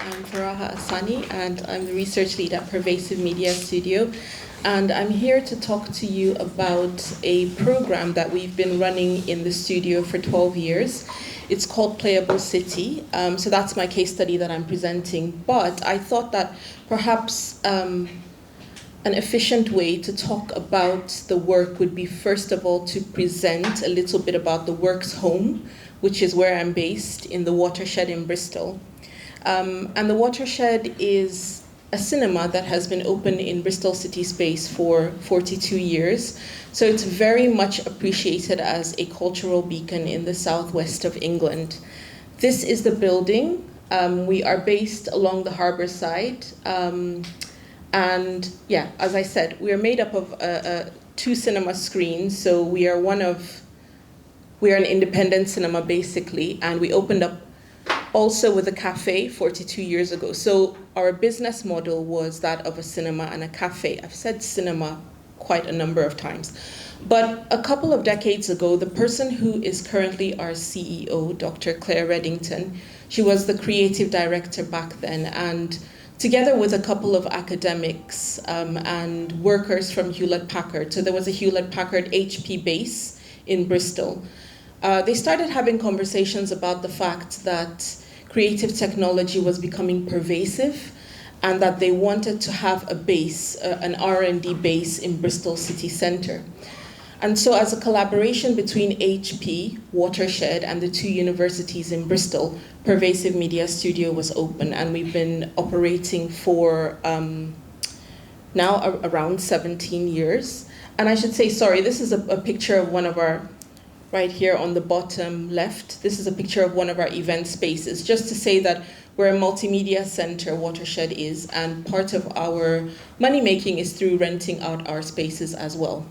I'm Furaha Asani, and I'm the research lead at Pervasive Media Studio. And I'm here to talk to you about a program that we've been running in the studio for 12 years. It's called Playable City. So that's my case study that I'm presenting. But I thought that perhaps an efficient way to talk about the work would be, first of all, to present a little bit about the work's home, which is where I'm based, in the Watershed in Bristol. And the Watershed is a cinema that has been open in Bristol city space for 42 years. So it's very much appreciated as a cultural beacon in the southwest of England. This is the building. We are based along the harbour side. And yeah, as I said, we are made up of 2 cinema screens. So we are an independent cinema basically, and we opened up also with a cafe 42 years ago. So our business model was that of a cinema and a cafe. I've said cinema quite a number of times. But a couple of decades ago, the person who is currently our CEO, Dr. Claire Reddington, she was the creative director back then, and together with a couple of academics and workers from Hewlett-Packard, so there was a Hewlett-Packard HP base in Bristol, they started having conversations about the fact that creative technology was becoming pervasive and that they wanted to have a base, an R&D base in Bristol city centre. And so as a collaboration between HP, Watershed, and the 2 universities in Bristol, Pervasive Media Studio was open, and we've been operating for now around 17 years. And I should say, sorry, this is a picture of one of our, right here on the bottom left, this is a picture of one of our event spaces, just to say that we're a multimedia center, Watershed is, and part of our money making is through renting out our spaces as well.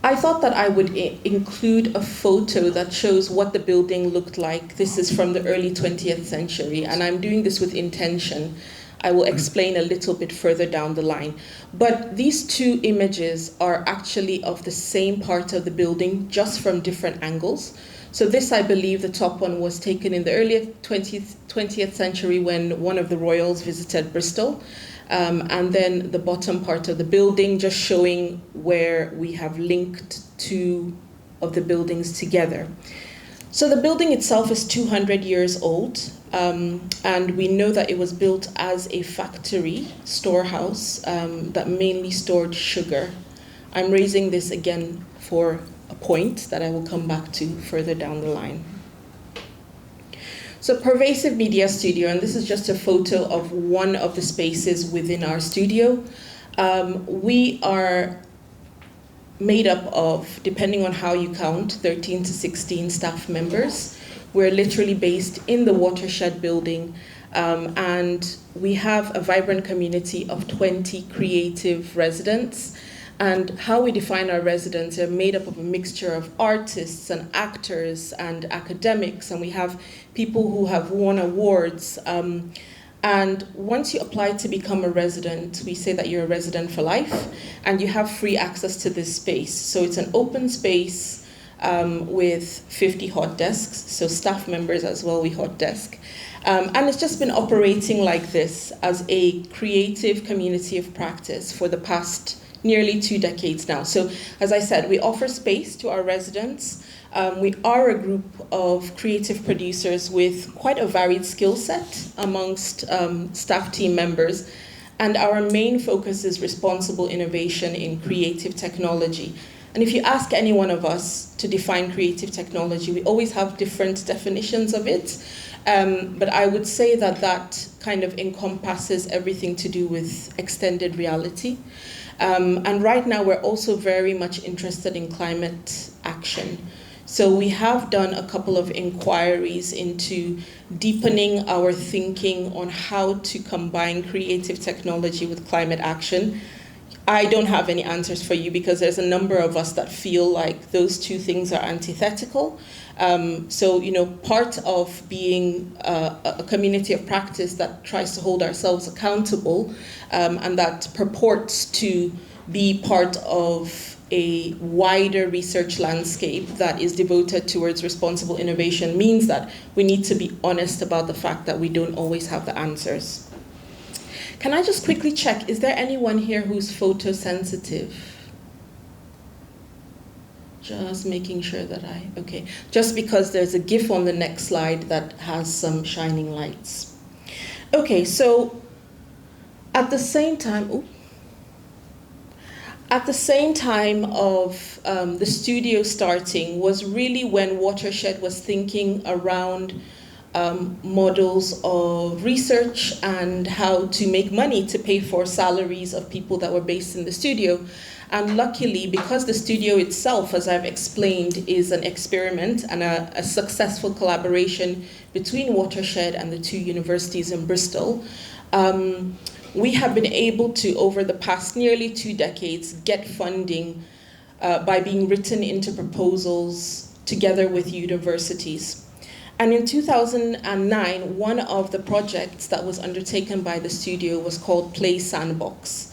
I thought that I would include a photo that shows what the building looked like. This is from the early 20th century, and I'm doing this with intention. I will explain a little bit further down the line. But these 2 images are actually of the same part of the building, just from different angles. So this, I believe, the top one was taken in the early 20th century when one of the royals visited Bristol. And then the bottom part of the building, just showing where we have linked 2 of the buildings together. So the building itself is 200 years old, and we know that it was built as a factory storehouse that mainly stored sugar. I'm raising this again for a point that I will come back to further down the line. So Pervasive Media Studio, and this is just a photo of one of the spaces within our studio. We are made up of, depending on how you count, 13 to 16 staff members. We're literally based in the Watershed building, and we have a vibrant community of 20 creative residents. And how we define our residents are made up of a mixture of artists and actors and academics, and we have people who have won awards. And once you apply to become a resident, we say that you're a resident for life, and you have free access to this space. So it's an open space with 50 hot desks, so staff members as well, we hot desk. And it's just been operating like this as a creative community of practice for the past nearly 2 decades now. So as I said, we offer space to our residents. We are a group of creative producers with quite a varied skill set amongst staff team members. And our main focus is responsible innovation in creative technology. And if you ask any one of us to define creative technology, we always have different definitions of it. But I would say that that kind of encompasses everything to do with extended reality. And right now we're also very much interested in climate action. So we have done a couple of inquiries into deepening our thinking on how to combine creative technology with climate action. I don't have any answers for you because there's a number of us that feel like those 2 things are antithetical. So, part of being a community of practice that tries to hold ourselves accountable and that purports to be part of a wider research landscape that is devoted towards responsible innovation means that we need to be honest about the fact that we don't always have the answers. Can I just quickly check, is there anyone here who's photosensitive? Just making sure that okay. Just because there's a GIF on the next slide that has some shining lights. Okay, so at the same time, of the studio starting was really when Watershed was thinking around models of research and how to make money to pay for salaries of people that were based in the studio. And luckily, because the studio itself, as I've explained, is an experiment and a successful collaboration between Watershed and the two universities in Bristol, we have been able to, over the past nearly 2 decades, get funding by being written into proposals together with universities. And in 2009, one of the projects that was undertaken by the studio was called Play Sandbox.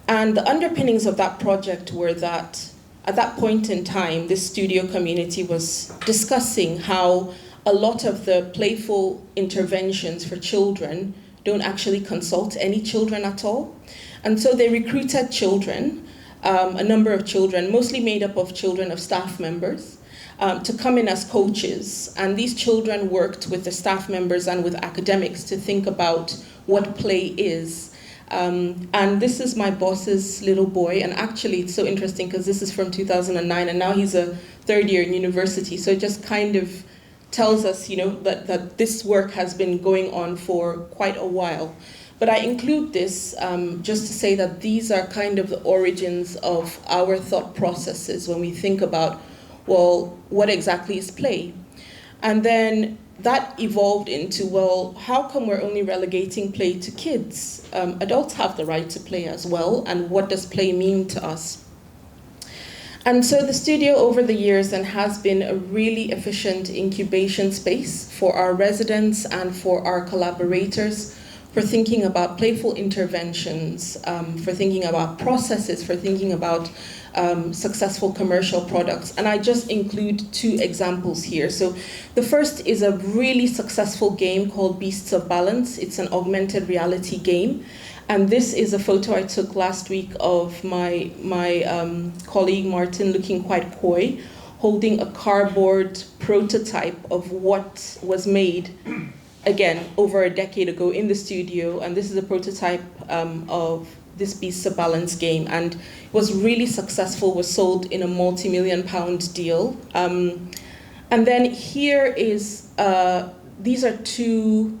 And the underpinnings of that project were that at that point in time, this studio community was discussing how a lot of the playful interventions for children don't actually consult any children at all. And so they recruited children, a number of children, mostly made up of children of staff members, to come in as coaches. And these children worked with the staff members and with academics to think about what play is. And this is my boss's little boy, and actually it's so interesting because this is from 2009 and now he's a 3rd year in university, so it just kind of tells us, that this work has been going on for quite a while. But I include this just to say that these are kind of the origins of our thought processes when we think about, well, what exactly is play? And then that evolved into, well, how come we're only relegating play to kids? Adults have the right to play as well, and what does play mean to us? And so the studio over the years then has been a really efficient incubation space for our residents and for our collaborators, for thinking about playful interventions, for thinking about processes, for thinking about successful commercial products. And I just include 2 examples here. So the first is a really successful game called Beasts of Balance. It's an augmented reality game. And this is a photo I took last week of my colleague Martin looking quite coy, holding a cardboard prototype of what was made, again, over a decade ago in the studio. And this is a prototype of this Beasts of Balance game, and it was really successful, was sold in a multi-million-pound deal. And then here is, these are 2,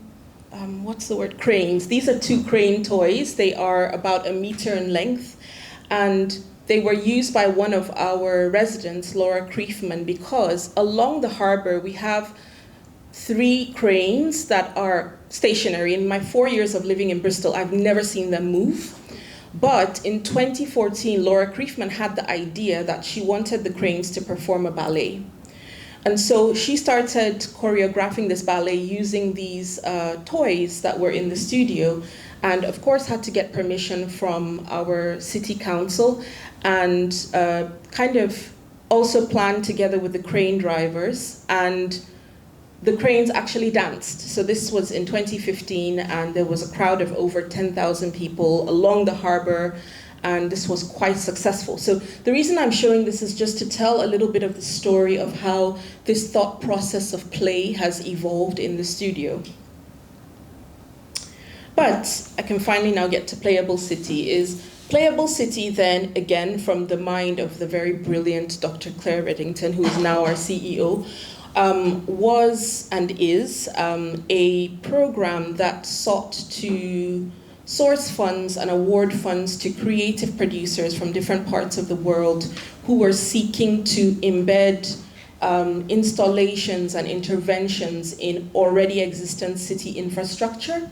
cranes. These are 2 crane toys. They are about 1 meter in length, and they were used by one of our residents, Laura Kriefman, because along the harbor we have 3 cranes that are stationary. In my 4 years of living in Bristol, I've never seen them move. But in 2014, Laura Kriefman had the idea that she wanted the cranes to perform a ballet. And so she started choreographing this ballet using these toys that were in the studio, and of course had to get permission from our city council, and kind of also planned together with the crane drivers, and the cranes actually danced. So this was in 2015, and there was a crowd of over 10,000 people along the harbor, and this was quite successful. So the reason I'm showing this is just to tell a little bit of the story of how this thought process of play has evolved in the studio. But I can finally now get to Playable City. Playable City then, again, from the mind of the very brilliant Dr. Claire Reddington, who is now our CEO, was and is a program that sought to source funds and award funds to creative producers from different parts of the world who were seeking to embed installations and interventions in already existent city infrastructure.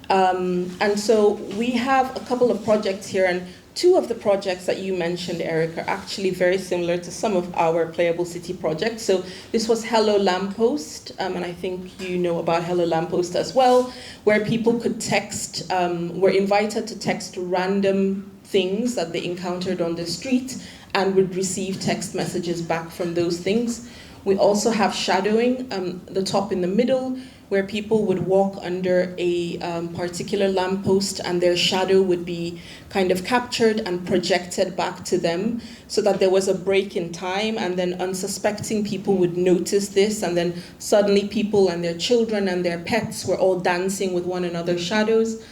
And so we have a couple of projects here, and 2 of the projects that you mentioned, Eric, are actually very similar to some of our Playable City projects. So this was Hello Lamppost, and I think you know about Hello Lamppost as well, where people could text, were invited to text random things that they encountered on the street, and would receive text messages back from those things. We also have shadowing, the top in the middle, where people would walk under a particular lamppost and their shadow would be kind of captured and projected back to them, so that there was a break in time, and then unsuspecting people would notice this, and then suddenly people and their children and their pets were all dancing with one another's shadows.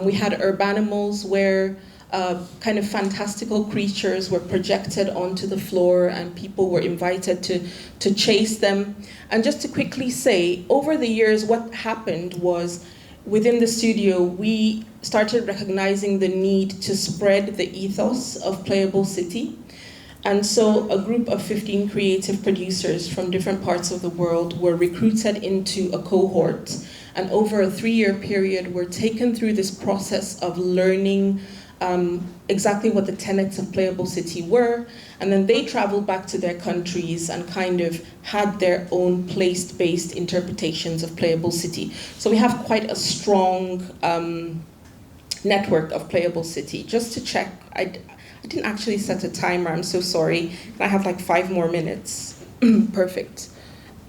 We had urbanimals where kind of fantastical creatures were projected onto the floor and people were invited to chase them. And just to quickly say, over the years, what happened was within the studio, we started recognizing the need to spread the ethos of Playable City. And so a group of 15 creative producers from different parts of the world were recruited into a cohort. And over a 3-year period, were taken through this process of learning exactly what the tenets of Playable City were, and then they traveled back to their countries and kind of had their own place-based interpretations of Playable City. So we have quite a strong network of Playable City. Just to check, I didn't actually set a timer, I'm so sorry. I have like 5 more minutes. Perfect.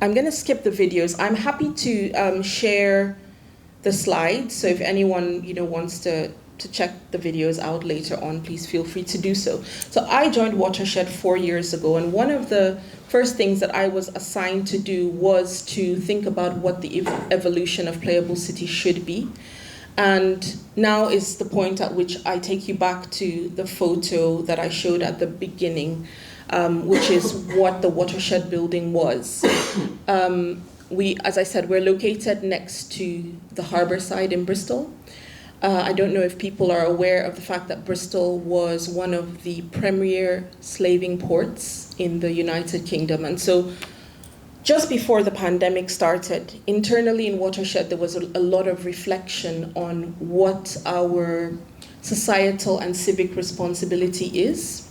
I'm gonna skip the videos. I'm happy to share the slides, so if anyone wants to check the videos out later on, please feel free to do so. So I joined Watershed 4 years ago, and one of the first things that I was assigned to do was to think about what the evolution of Playable City should be. And now is the point at which I take you back to the photo that I showed at the beginning, which is what the Watershed building was. As I said, we're located next to the harbour side in Bristol. I don't know if people are aware of the fact that Bristol was one of the premier slaving ports in the United Kingdom. And so just before the pandemic started, internally in Watershed, there was a lot of reflection on what our societal and civic responsibility is.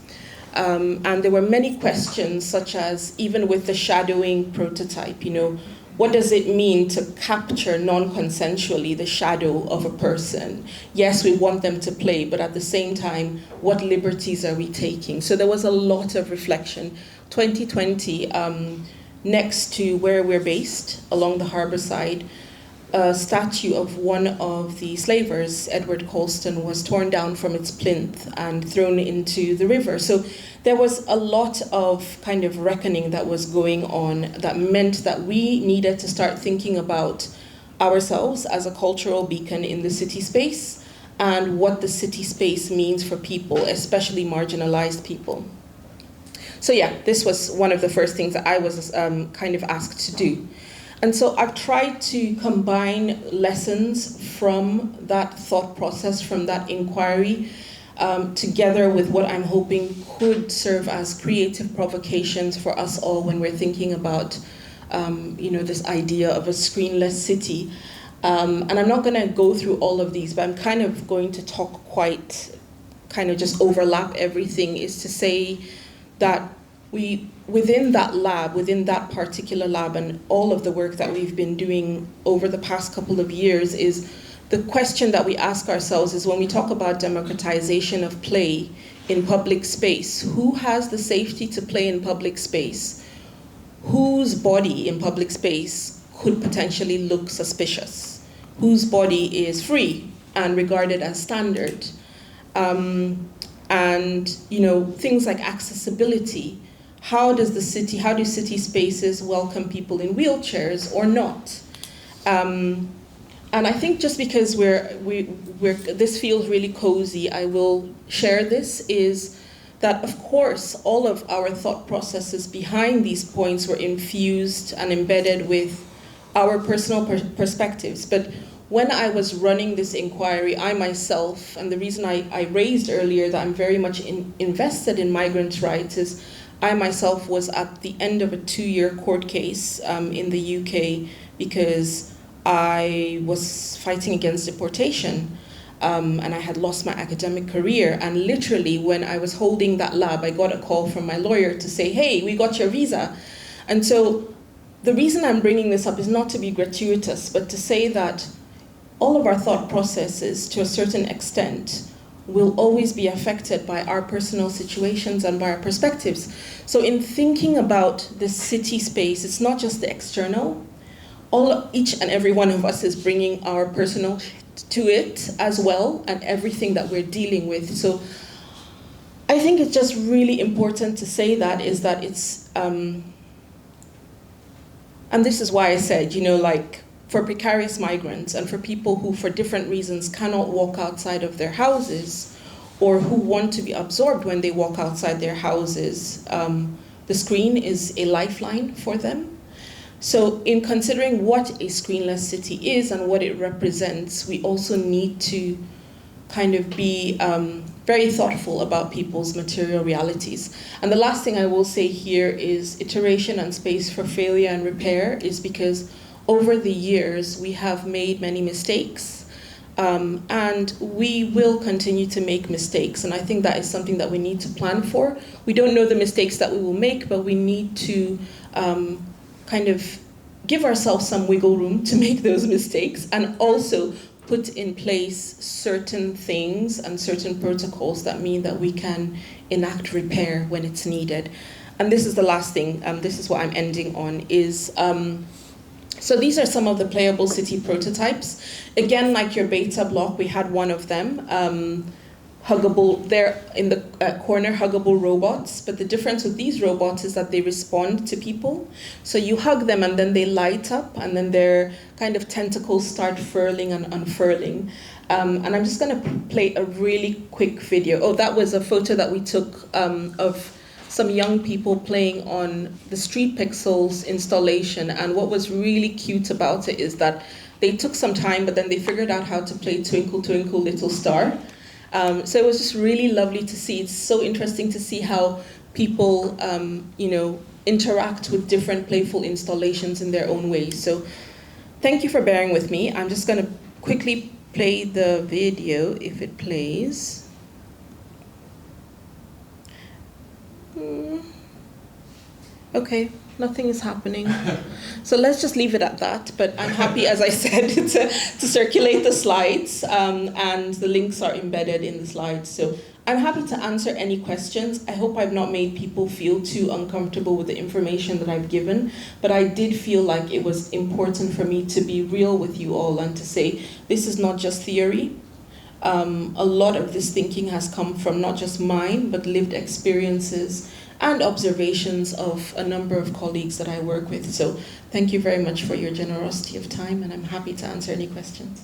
And there were many questions, such as, even with the shadowing prototype, what does it mean to capture non-consensually the shadow of a person? Yes, we want them to play, but at the same time, what liberties are we taking? So there was a lot of reflection. 2020, next to where we're based, along the harbour side, a statue of one of the slavers, Edward Colston, was torn down from its plinth and thrown into the river. So there was a lot of kind of reckoning that was going on that meant that we needed to start thinking about ourselves as a cultural beacon in the city space and what the city space means for people, especially marginalized people. So yeah, this was one of the first things that I was kind of asked to do. And so I've tried to combine lessons from that thought process, from that inquiry, together with what I'm hoping could serve as creative provocations for us all when we're thinking about this idea of a screenless city. And I'm not going to go through all of these, but I'm kind of going to talk just overlap everything, is to say that within that particular lab, and all of the work that we've been doing over the past couple of years, is the question that we ask ourselves is, when we talk about democratization of play in public space, who has the safety to play in public space? Whose body in public space could potentially look suspicious? Whose body is free and regarded as standard? And things like accessibility. How do city spaces welcome people in wheelchairs or not? And I think just because this feels really cozy, I will share this, is that of course all of our thought processes behind these points were infused and embedded with our personal perspectives. But when I was running this inquiry, I myself, and the reason I raised earlier that I'm very much invested in migrants' rights, is I myself was at the end of a 2-year court case in the UK because I was fighting against deportation, and I had lost my academic career. And literally, when I was holding that lab, I got a call from my lawyer to say, hey, we got your visa. And so the reason I'm bringing this up is not to be gratuitous, but to say that all of our thought processes, to a certain extent, will always be affected by our personal situations and by our perspectives. So in thinking about the city space, it's not just the external. Each and every one of us is bringing our personal to it as well, and everything that we're dealing with. So I think it's just really important to say that it's, and this is why I said, like, for precarious migrants and for people who, for different reasons, cannot walk outside of their houses or who want to be absorbed when they walk outside their houses, the screen is a lifeline for them. So in considering what a screenless city is and what it represents, we also need to kind of be very thoughtful about people's material realities. And the last thing I will say here is iteration and space for failure and repair is because over the years we have made many mistakes, and we will continue to make mistakes. And I think that is something that we need to plan for. We don't know the mistakes that we will make, but we need to kind of give ourselves some wiggle room to make those mistakes, and also put in place certain things and certain protocols that mean that we can enact repair when it's needed. And this is the last thing, this is what I'm ending on, is, so these are some of the playable city prototypes. Again, like your beta block, we had one of them. Huggable, they're in the corner, huggable robots, but the difference with these robots is that they respond to people. So you hug them and then they light up, and then their kind of tentacles start furling and unfurling. And I'm just gonna play a really quick video. Oh, that was a photo that we took of some young people playing on the Street Pixels installation, and what was really cute about it is that they took some time, but then they figured out how to play Twinkle Twinkle Little Star. So it was just really lovely to see. It's so interesting to see how people, interact with different playful installations in their own ways. So thank you for bearing with me. I'm just going to quickly play the video if it plays. Okay, nothing is happening. So let's just leave it at that. But I'm happy, as I said, to circulate the slides, and the links are embedded in the slides. So I'm happy to answer any questions. I hope I've not made people feel too uncomfortable with the information that I've given, but I did feel like it was important for me to be real with you all and to say this is not just theory. A lot of this thinking has come from not just mine, but lived experiences and observations of a number of colleagues that I work with. So thank you very much for your generosity of time, and I'm happy to answer any questions.